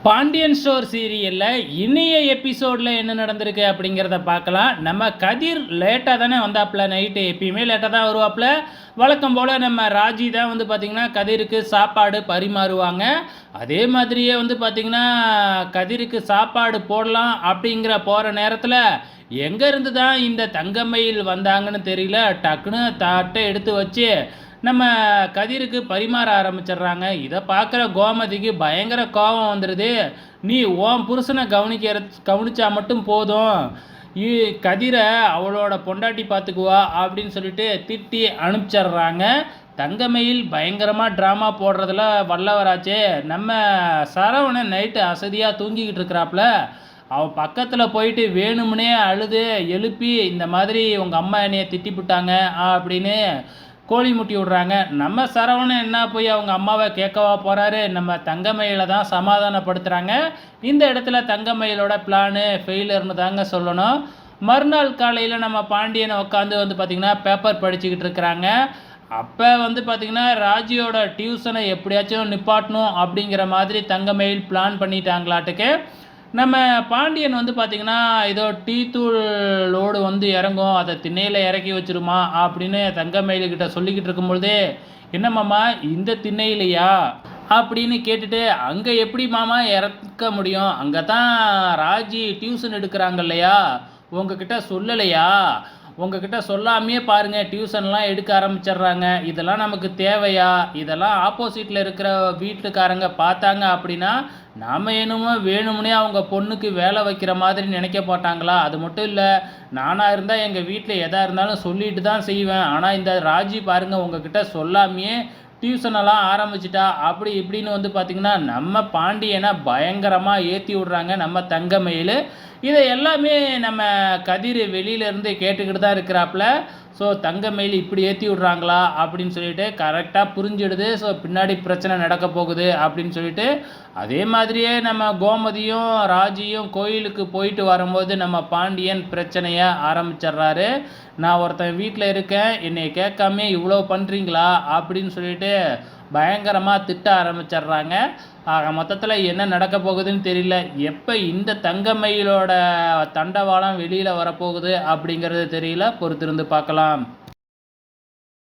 Pandian store சீரியலில் இனிய எபிசோடில் என்ன நடந்திருக்கு அப்படிங்கிறத பார்க்கலாம். நம்ம கதிர் லேட்டாக தானே வந்தாப்புல, நைட்டு எப்பயுமே லேட்டாக தான் வருவாப்புல. வழக்கம் போல் நம்ம ராஜி தான் பார்த்திங்கன்னா கதிருக்கு சாப்பாடு பரிமாறுவாங்க. அதே மாதிரியே பார்த்திங்கன்னா கதிருக்கு சாப்பாடு போடலாம் அப்படிங்கிற போகிற நேரத்தில் எங்கேருந்து தான் இந்த தங்கமயில் வந்தாங்கன்னு தெரியல. டக்குன்னு தட்டை எடுத்து வச்சு நம்ம கதிருக்கு பரிமாற ஆரம்பிச்சிடுறாங்க. இதை பார்க்குற கோமதிக்கு பயங்கர கோபம் வந்துடுது. நீ உன் புருஷனை கவனிச்சா மட்டும் போதும், கதிரை அவளோட பொண்டாட்டி பார்த்துக்குவா அப்படின்னு சொல்லிட்டு திட்டி அனுப்பிச்சிட்றாங்க. தங்கமயில் பயங்கரமாக ட்ராமா போடுறதுல வல்லவராச்சே. நம்ம சரவணன் நைட்டு அசதியாக தூங்கிக்கிட்டு இருக்கிறாப்புல. அவன் பக்கத்தில் போயிட்டு வேணும்னே அழுது எழுப்பி இந்த மாதிரி உங்கள் அம்மா என்னையை திட்டிவிட்டாங்க அப்படின்னு கோழி முட்டி விட்றாங்க. நம்ம சரவணன் என்ன போய் அவங்க அம்மாவை கேட்கவா போகிறாரு, நம்ம தங்கமயிலை தான் சமாதானப்படுத்துகிறாங்க. இந்த இடத்துல தங்கமயிலோட பிளானு ஃபெயிலர்னு தாங்க சொல்லணும். மறுநாள் காலையில் நம்ம பாண்டியனை உட்காந்து பார்த்திங்கன்னா பேப்பர் படிச்சுக்கிட்டு இருக்கிறாங்க. அப்போ பார்த்திங்கன்னா ராஜியோட டியூஷனை எப்படியாச்சும் நிப்பாட்டணும் அப்படிங்கிற மாதிரி தங்கமயில் பிளான் பண்ணிட்டாங்களாட்டுக்கு. நம்ம பாண்டியன் பார்த்திங்கன்னா ஏதோ டீ தூள் லோடு இறங்கும், அதை திண்ணையில் இறக்கி வச்சிருமா அப்படின்னு தங்கமயில்கிட்ட சொல்லிக்கிட்டு இருக்கும்பொழுதே, என்ன மாமா இந்த திண்ணையிலையா அப்படின்னு கேட்டுட்டு, அங்கே எப்படி மாமா இறக்க முடியும், அங்கே தான் ராஜி டியூஷன் எடுக்கிறாங்க இல்லையா, உங்ககிட்ட சொல்லலையா, உங்ககிட்ட சொல்லாமையே பாருங்கள் டியூஷன்லாம் எடுக்க ஆரம்பிச்சிட்றாங்க, இதெல்லாம் நமக்கு தேவையா, இதெல்லாம் ஆப்போசிட்டில் இருக்கிற வீட்டுக்காரங்க பார்த்தாங்க அப்படின்னா நாம் என்னமோ வேணும்னே அவங்க பொண்ணுக்கு வேலை வைக்கிற மாதிரி நினைக்க மாட்டாங்களா. அது மட்டும் இல்லை, நானாக இருந்தால் எங்கள் வீட்டில் எதாக இருந்தாலும் சொல்லிட்டு தான் செய்வேன். ஆனால் இந்த ராஜி பாருங்கள் உங்ககிட்ட சொல்லாமையே டியூஷனெல்லாம் ஆரம்பிச்சிட்டா அப்படி இப்படின்னு பார்த்திங்கன்னா நம்ம பாண்டியனை பயங்கரமாக ஏற்றி விட்றாங்க நம்ம தங்கமயில். இதை எல்லாமே நம்ம கதிர் வெளியிலேருந்து கேட்டுக்கிட்டு தான் இருக்கிறாப்புல. ஸோ தங்கமயில் இப்படி ஏற்றி விட்றாங்களா அப்படின்னு சொல்லிட்டு கரெக்டாக புரிஞ்சிடுது. ஸோ பின்னாடி பிரச்சனை நடக்க போகுது அப்படின்னு சொல்லிட்டு, அதே மாதிரியே நம்ம கோமதியும் ராஜியும் கோயிலுக்கு போயிட்டு வரும்போது நம்ம பாண்டியன் பிரச்சனையை ஆரம்பிச்சிட்றாரு. நான் ஒருத்தன் வீட்டில் இருக்கேன், என்னை கேட்காம இவ்வளோ பண்ணுறீங்களா அப்படின்னு சொல்லிட்டு பயங்கரமாக திட்ட ஆரம்பிச்சிட்றாங்க. ஆக மொத்தத்தில் என்ன நடக்க போகுதுன்னு தெரியல. எப்போ இந்த தங்கமயிலோட தண்டவாளம் வெளியில் வரப்போகுது அப்படிங்கிறது தெரியல. பொறுத்திருந்து பார்க்கலாம்.